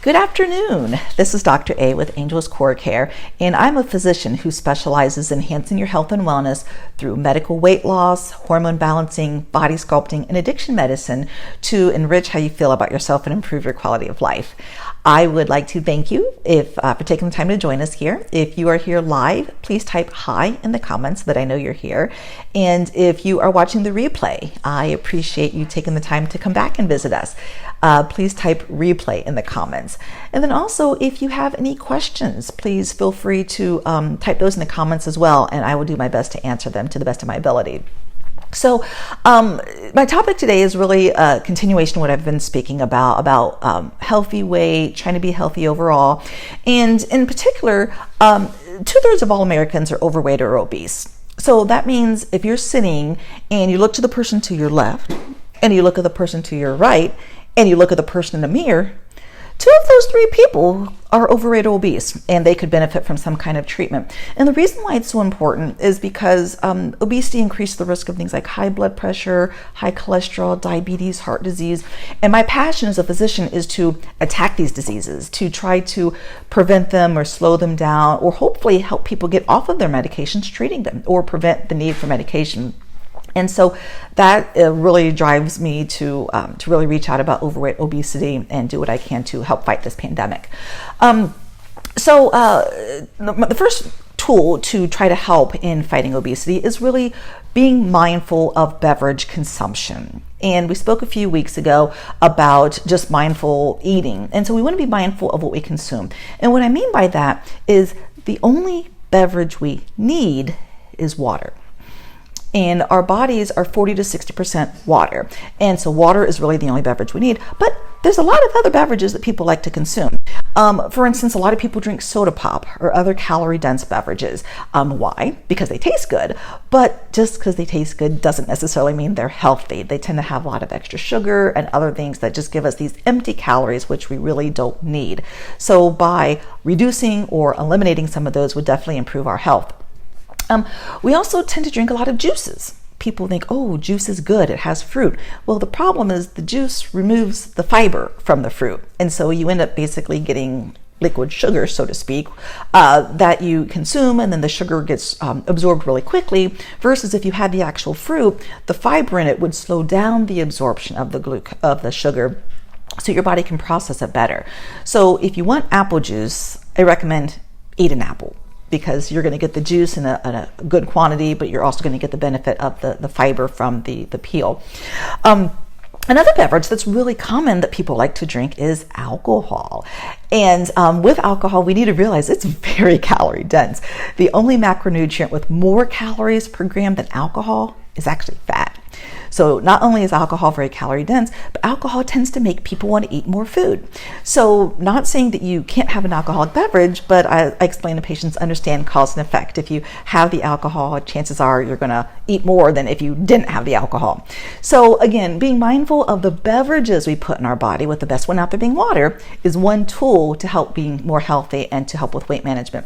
Good afternoon. This is Dr. A with Angels Core Care, and I'm a physician who specializes in enhancing your health and wellness through medical weight loss, hormone balancing, body sculpting, and addiction medicine to enrich how you feel about yourself and improve your quality of life. I would like to thank you for taking the time to join us here. If you are here live, please type hi in the comments so that I know you're here. And if you are watching the replay, I appreciate you taking the time to come back and visit us. Please type replay in the comments. And then also, if you have any questions, please feel free to type those in the comments as well, and I will do my best to answer them to the best of my ability. So my topic today is really a continuation of what I've been speaking about healthy weight, trying to be healthy overall. And in particular, 2/3 of all Americans are overweight or obese. So that means if you're sitting and you look to the person to your left and you look at the person to your right and you look at the person in the mirror, 2 of those 3 people are overweight or obese, and they could benefit from some kind of treatment. And the reason why it's so important is because obesity increases the risk of things like high blood pressure, high cholesterol, diabetes, heart disease. And my passion as a physician is to attack these diseases, to try to prevent them or slow them down, or hopefully help people get off of their medications treating them, or prevent the need for medication. And so that really drives me to really reach out about overweight, obesity, and do what I can to help fight this pandemic. The first tool to try to help in fighting obesity is really being mindful of beverage consumption. And we spoke a few weeks ago about just mindful eating. And so we want to be mindful of what we consume. And what I mean by that is the only beverage we need is water. And our bodies are 40 to 60% water. And so water is really the only beverage we need. But there's a lot of other beverages that people like to consume. For instance, a lot of people drink soda pop or other calorie-dense beverages. Why? Because they taste good. But just because they taste good doesn't necessarily mean they're healthy. They tend to have a lot of extra sugar and other things that just give us these empty calories, which we really don't need. So by reducing or eliminating some of those would definitely improve our health. We also tend to drink a lot of juices. People think, oh, juice is good, it has fruit. Well, the problem is the juice removes the fiber from the fruit. And so you end up basically getting liquid sugar, so to speak, that you consume, and then the sugar gets absorbed really quickly, versus if you had the actual fruit, the fiber in it would slow down the absorption of the sugar, so your body can process it better. So if you want apple juice, I recommend eat an apple, because you're going to get the juice in a good quantity, but you're also going to get the benefit of the fiber from the peel. Another beverage that's really common that people like to drink is alcohol. And with alcohol, we need to realize it's very calorie dense. The only macronutrient with more calories per gram than alcohol is actually fat. So not only is alcohol very calorie dense, but alcohol tends to make people want to eat more food. So not saying that you can't have an alcoholic beverage, but I explain to patients, understand cause and effect. If you have the alcohol, chances are you're going to eat more than if you didn't have the alcohol. So again, being mindful of the beverages we put in our body, with the best one out there being water, is one tool to help being more healthy and to help with weight management.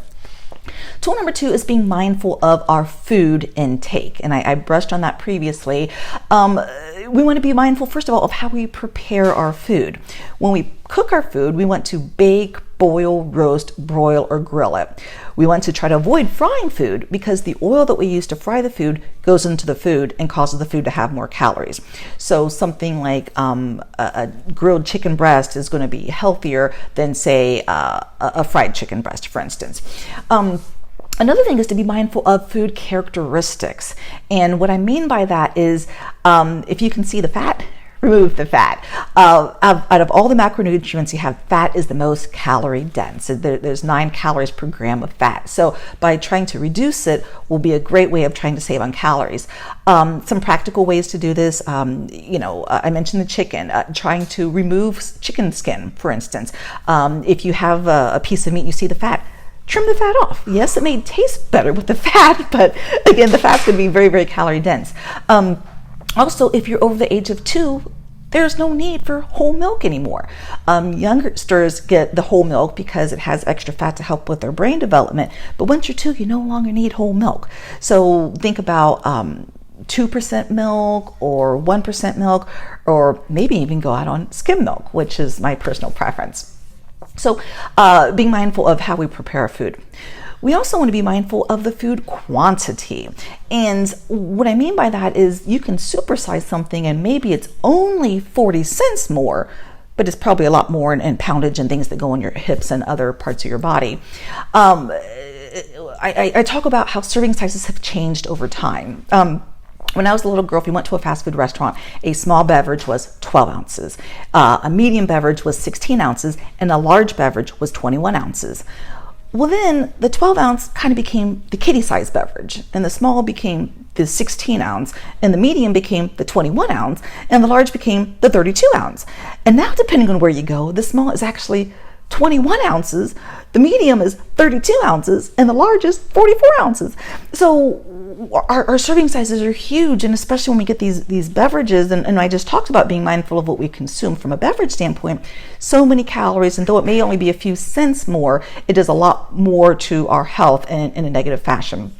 Tool number 2 is being mindful of our food intake. And I brushed on that previously. We want to be mindful, first of all, of how we prepare our food. When we cook our food, we want to bake, boil, roast, broil, or grill it. We want to try to avoid frying food because the oil that we use to fry the food goes into the food and causes the food to have more calories. So something like a grilled chicken breast is going to be healthier than, say, a fried chicken breast, for instance. Another thing is to be mindful of food characteristics. And what I mean by that is if you can see the fat, remove the fat. Out of all the macronutrients you have, fat is the most calorie dense. There's 9 calories per gram of fat. So by trying to reduce it will be a great way of trying to save on calories. Some practical ways to do this, I mentioned the chicken, trying to remove chicken skin, for instance. If you have a piece of meat and you see the fat, trim the fat off. Yes, it may taste better with the fat, but again, the fat's going to be very, very calorie dense. Also, if you're over the age of 2, there's no need for whole milk anymore. Youngsters get the whole milk because it has extra fat to help with their brain development. But once you're 2, you no longer need whole milk. So think about 2% milk or 1% milk, or maybe even go out on skim milk, which is my personal preference. So being mindful of how we prepare food. We also want to be mindful of the food quantity. And what I mean by that is you can supersize something and maybe it's only 40 cents more, but it's probably a lot more in poundage and things that go in your hips and other parts of your body. I talk about how serving sizes have changed over time. When I was a little girl, if we went to a fast food restaurant, a small beverage was 12 ounces, a medium beverage was 16 ounces, and a large beverage was 21 ounces. Well, then the 12 ounce kind of became the kiddie size beverage, and the small became the 16 ounce, and the medium became the 21 ounce, and the large became the 32 ounce. And now, depending on where you go, the small is actually 21 ounces, the medium is 32 ounces, and the large is 44 ounces. So our serving sizes are huge, and especially when we get these beverages, and I just talked about being mindful of what we consume from a beverage standpoint, so many calories, and though it may only be a few cents more, it does a lot more to our health in a negative fashion.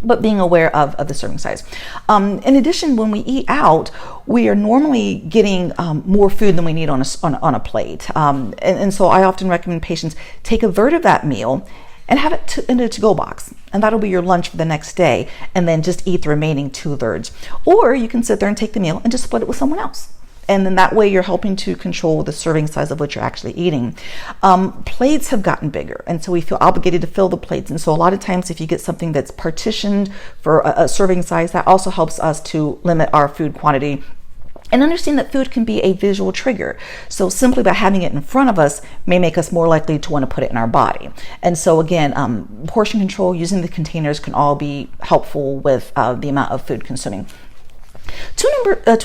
But being aware of the serving size. In addition, when we eat out, we are normally getting more food than we need on a plate. And so I often recommend patients take a third of that meal and have it in a to-go box. And that'll be your lunch for the next day. And then just eat the remaining 2/3. Or you can sit there and take the meal and just split it with someone else. And then that way you're helping to control the serving size of what you're actually eating. Plates have gotten bigger, and so we feel obligated to fill the plates. And so a lot of times if you get something that's partitioned for a serving size, that also helps us to limit our food quantity. And understand that food can be a visual trigger. So simply by having it in front of us may make us more likely to want to put it in our body. And so again, portion control, using the containers can all be helpful with the amount of food consuming.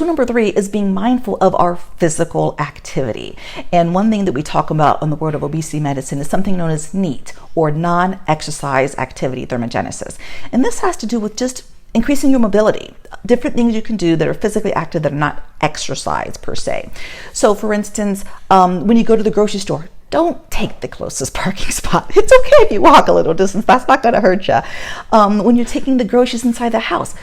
Number 3 is being mindful of our physical activity. And one thing that we talk about in the world of obesity medicine is something known as NEAT, or non-exercise activity thermogenesis. And this has to do with just increasing your mobility, different things you can do that are physically active that are not exercise per se. So for instance, when you go to the grocery store, don't take the closest parking spot. It's okay if you walk a little distance. That's not going to hurt you. When you're taking the groceries inside the house,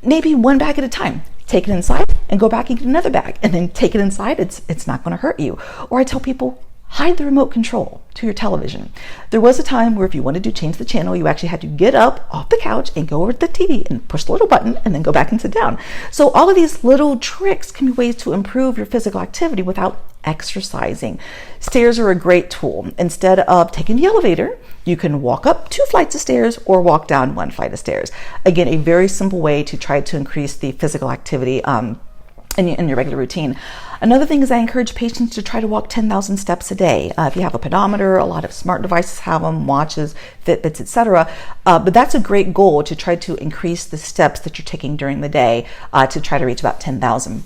maybe one bag at a time. Take it inside and go back and get another bag, and then take it inside. It's not going to hurt you. Or I tell people, hide the remote control to your television. There was a time where if you wanted to change the channel, you actually had to get up off the couch and go over to the TV and push the little button and then go back and sit down. So all of these little tricks can be ways to improve your physical activity without exercising. Stairs are a great tool. Instead of taking the elevator, you can walk up 2 flights of stairs or walk down 1 flight of stairs. Again, a very simple way to try to increase the physical activity in your regular routine. Another thing is I encourage patients to try to walk 10,000 steps a day. If you have a pedometer, a lot of smart devices have them, watches, Fitbits, etc. But that's a great goal, to try to increase the steps that you're taking during the day to try to reach about 10,000.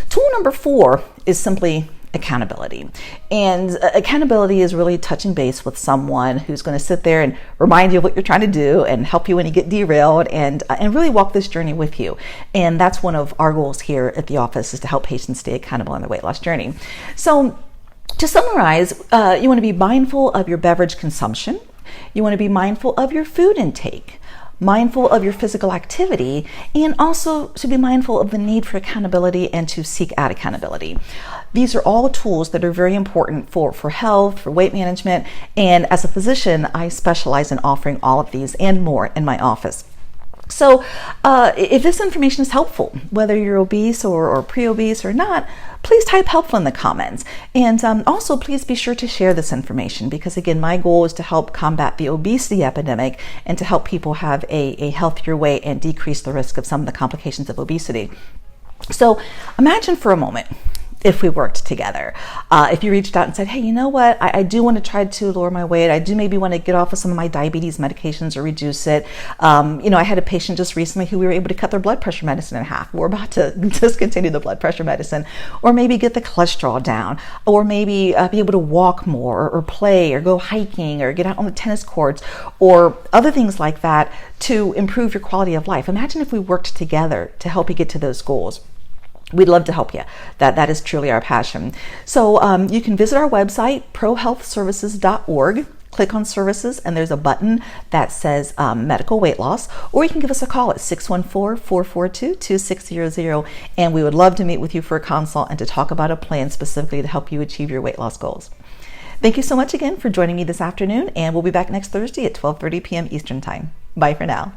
Tool number 4 is simply accountability. And accountability is really touching base with someone who's going to sit there and remind you of what you're trying to do and help you when you get derailed, and really walk this journey with you. And that's one of our goals here at the office, is to help patients stay accountable on their weight loss journey. So to summarize, you want to be mindful of your beverage consumption. You want to be mindful of your food intake, mindful of your physical activity, and also to be mindful of the need for accountability and to seek out accountability. These are all tools that are very important for health, for weight management, and as a physician, I specialize in offering all of these and more in my office. So if this information is helpful, whether you're obese or pre-obese or not, please type helpful in the comments. And also please be sure to share this information, because again, my goal is to help combat the obesity epidemic and to help people have a healthier weight and decrease the risk of some of the complications of obesity. So imagine for a moment if we worked together. If you reached out and said, hey, you know what, I do want to try to lower my weight. I do maybe want to get off of some of my diabetes medications or reduce it. I had a patient just recently who we were able to cut their blood pressure medicine in half. We're about to discontinue the blood pressure medicine, or maybe get the cholesterol down, or maybe be able to walk more, or play, or go hiking, or get out on the tennis courts, or other things like that to improve your quality of life. Imagine if we worked together to help you get to those goals. We'd love to help you. That is truly our passion. So you can visit our website, prohealthservices.org, click on services, and there's a button that says medical weight loss, or you can give us a call at 614-442-2600, and we would love to meet with you for a consult and to talk about a plan specifically to help you achieve your weight loss goals. Thank you so much again for joining me this afternoon, and we'll be back next Thursday at 12:30 p.m. Eastern Time. Bye for now.